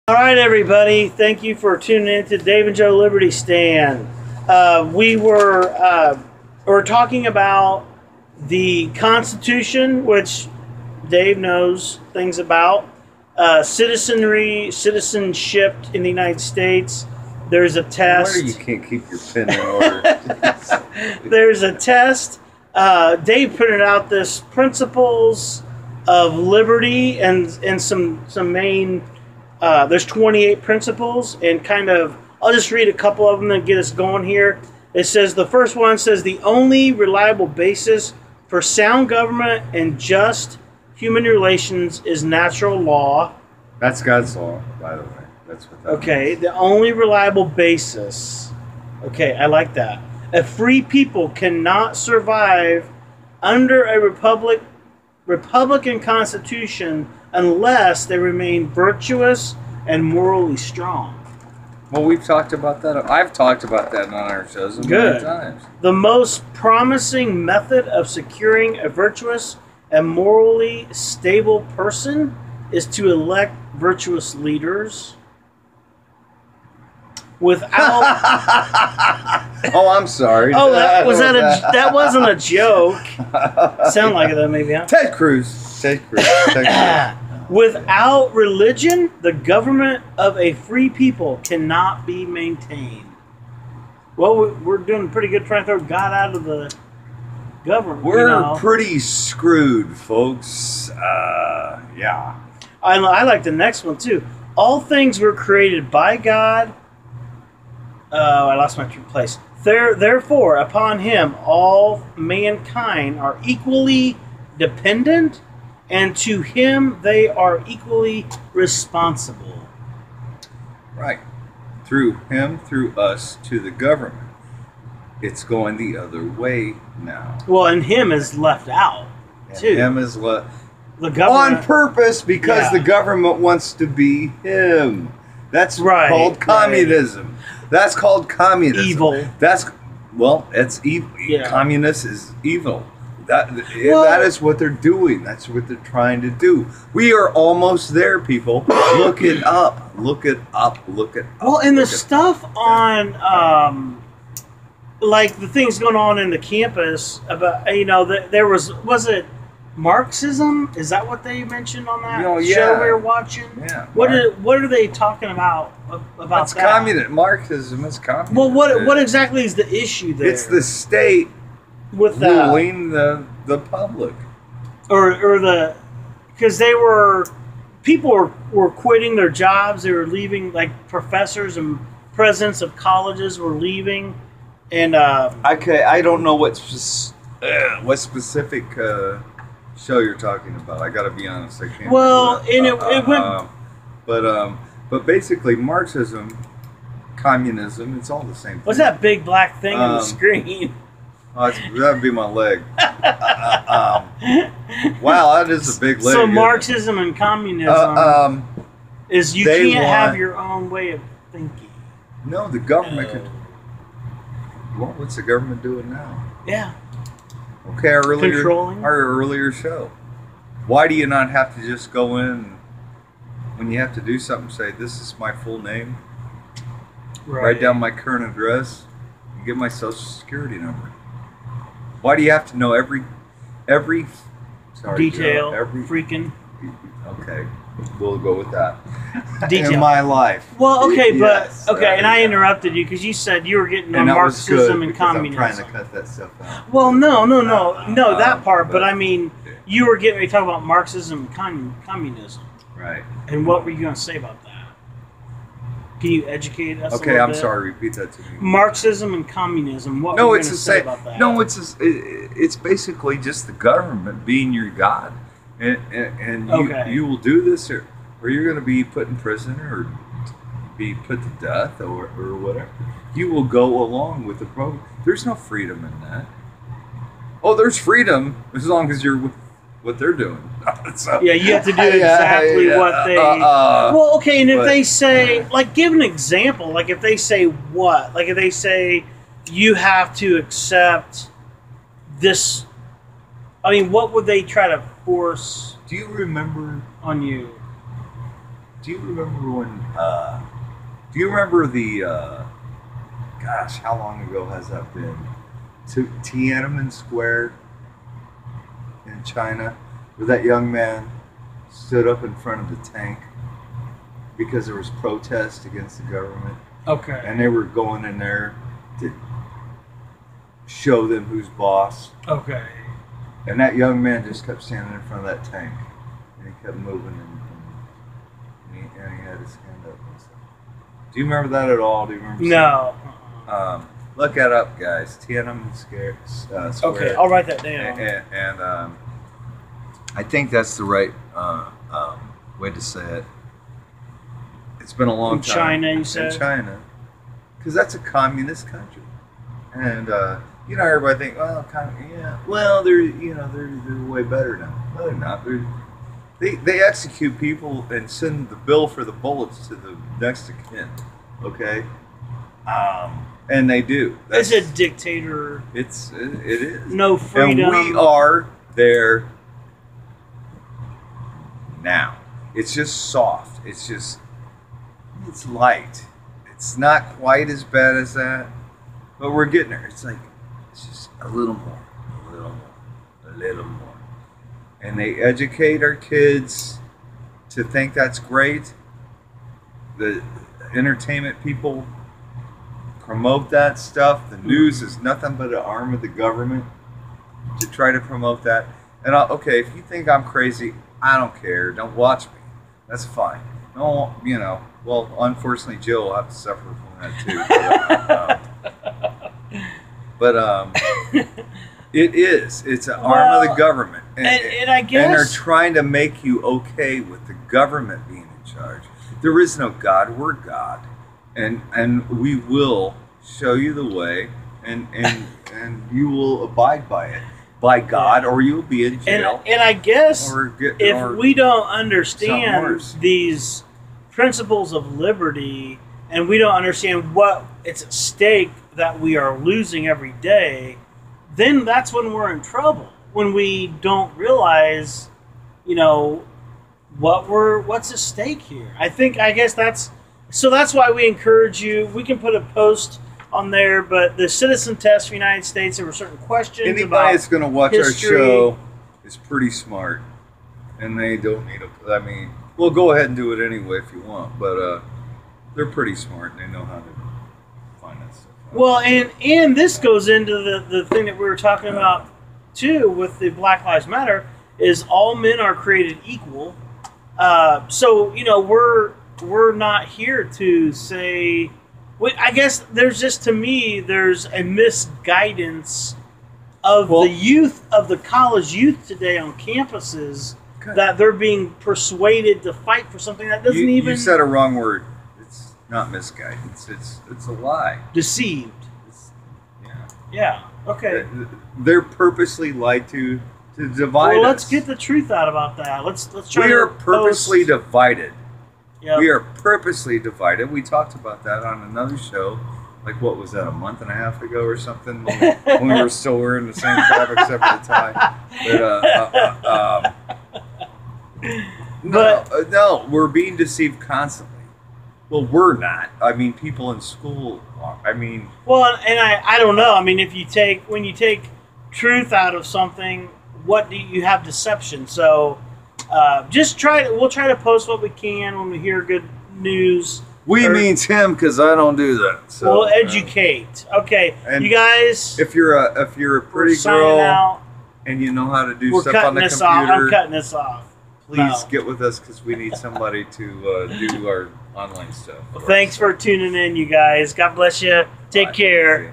All right, everybody. Thank you for tuning in to Dave and Joe Liberty Stand. We're talking about the Constitution, which Dave knows things about. Citizenship in the United States. There's a test. You can't keep your pen in order. There's a test. Dave printed out this principles of liberty and some main. There's 28 principles, and I'll just read a couple of them and get us going here. It says, the first one says, the only reliable basis for sound government and just human relations is natural law. That's God's law, by the way. That's what that means. The only reliable basis. Okay, I like that. A free people cannot survive under a Republican Constitution unless they remain virtuous and morally strong. Well, we've talked about that. I've talked about that on our shows many times. The most promising method of securing a virtuous and morally stable person is to elect virtuous leaders without... Oh, I'm sorry. Oh, that wasn't a joke. Sound like it though, maybe, huh? Ted Cruz. Without religion, the government of a free people cannot be maintained. Well, we're doing pretty good trying to throw God out of the government. We're pretty screwed, folks. Yeah. I like the next one, too. All things were created by God. I lost my place. Therefore, upon him, all mankind are equally dependent, and to him they are equally responsible. Right. Through him, through us, to the government. It's going the other way now. Well, and him is left out, too. Him is left the government, on purpose because the government wants to be him. That's called communism. Right. That's called communism. Evil. It's evil. Yeah. Communist is evil. That is what they're doing. That's what they're trying to do. We are almost there, people. Look it up. Look it up. Look it up. Well, and the stuff on, like the things going on in the campus about, there was it Marxism? Is that what they mentioned on that show we were watching? Yeah. What are they talking about That's that? Communism. Marxism is communism. Well, what exactly is the issue there? It's the state with ruling the public, because people were quitting their jobs. They were leaving, like professors and presidents of colleges were leaving, and I don't know what specific show you're talking about. I got to be honest. I can't. Well, and it went, but basically Marxism, communism, it's all the same thing. What's that big black thing on the screen? That'd be my leg. Wow, that is a big leg. So Marxism and communism is you can't have your own way of thinking. No, the government could. What's the government doing now? Yeah. Okay, our controlling earlier show. Why do you not have to just go in when you have to do something? Say, this is my full name. Write down my current address and get my social security number. Why do you have to know every detail? Joe, freaking. Okay, we'll go with that. Detail in my life. Well, okay, and I interrupted you because you said you were getting on Marxism and communism. I'm trying to cut that stuff out. Well, no, that part. But I mean, you were getting me talking about Marxism and communism. Right. And what were you going to say about that? Can you educate us? Okay, I'm sorry. Repeat that to me. Marxism and communism. What were you going to say about that? No, it's basically just the government being your god, and you will do this, or you're going to be put in prison, or be put to death, or whatever. You will go along with the program. There's no freedom in that. Oh, there's freedom as long as you're with what they're doing. So, yeah, you have to do exactly what they... well, okay, and if they say... Like, give an example. Like, if they say what? Like, if they say you have to accept this... I mean, what would they try to force Do you remember? on you? Do you remember when? Do you remember the? Gosh, how long ago has that been? To Tiananmen Square in China, where that young man stood up in front of the tank because there was protest against the government. Okay. And they were going in there to show them who's boss. Okay. And that young man just kept standing in front of that tank, and he kept moving, and he had his hand up and stuff. Do you remember that at all? Do you remember? No. Look that up, guys. Tiananmen Square. Okay, I'll write that down. And I think that's the right way to say it. It's been a long time. In China, you said? In China. Because that's a communist country. And, everybody think, well, well, they're way better now. No, they're not. They execute people and send the bill for the bullets to the next of kin. Okay? And they do. It's a dictator. It is. No freedom. And we are there now. It's just soft. It's light. It's not quite as bad as that, but we're getting there. It's just a little more, a little more, a little more. And they educate our kids to think that's great. The entertainment people promote that stuff. The news is nothing but an arm of the government to try to promote that. And okay, if you think I'm crazy, I don't care. Don't watch me. That's fine. No, well, unfortunately, Jill will have to suffer from that too. But it is. It's an arm of the government, and I guess, and they're trying to make you okay with the government being in charge. There is no God. We're God. And we will show you the way, and you will abide by it, by God, or you'll be in jail. And I guess if we don't understand these principles of liberty, and we don't understand what it's at stake that we are losing every day, then that's when we're in trouble. When we don't realize, what's at stake here. I guess that's why we encourage you. We can put a post on there, but the citizen test for the United States, there were certain questions. Anybody that's going to watch history. Our show is pretty smart, and they don't need I mean, we'll go ahead and do it anyway if you want, but they're pretty smart, and they know how to find that stuff out. Well, and this goes into the thing that we were talking about, too, with the Black Lives Matter, is all men are created equal. So, we're not here to say... I guess there's just, to me, there's a misguidance of the youth, of the college youth today on campuses, that they're being persuaded to fight for something that doesn't even... You said a wrong word. It's not misguidance. It's a lie. Deceived. Yeah. Okay. They're purposely lied to divide us. Well, let's get the truth out about that. Let's try. We are purposely divided. Yep. We are purposely divided. We talked about that on another show. Like, what was that, a month and a half ago or something? When we were still wearing the same crap except for the tie. No, we're being deceived constantly. Well, we're not. I mean, people in school are. I mean... Well, and I don't know. I mean, when you take truth out of something, what do you have deception? So... we'll try to post what we can when we hear good news. Means him, because I don't do that. So, we'll educate. Okay, and you guys. If you're a pretty girl and you know how to do stuff on the computer, I'm cutting this off. Please get with us, because we need somebody to do our online stuff. Well, thanks for tuning in, you guys. God bless you. Take care.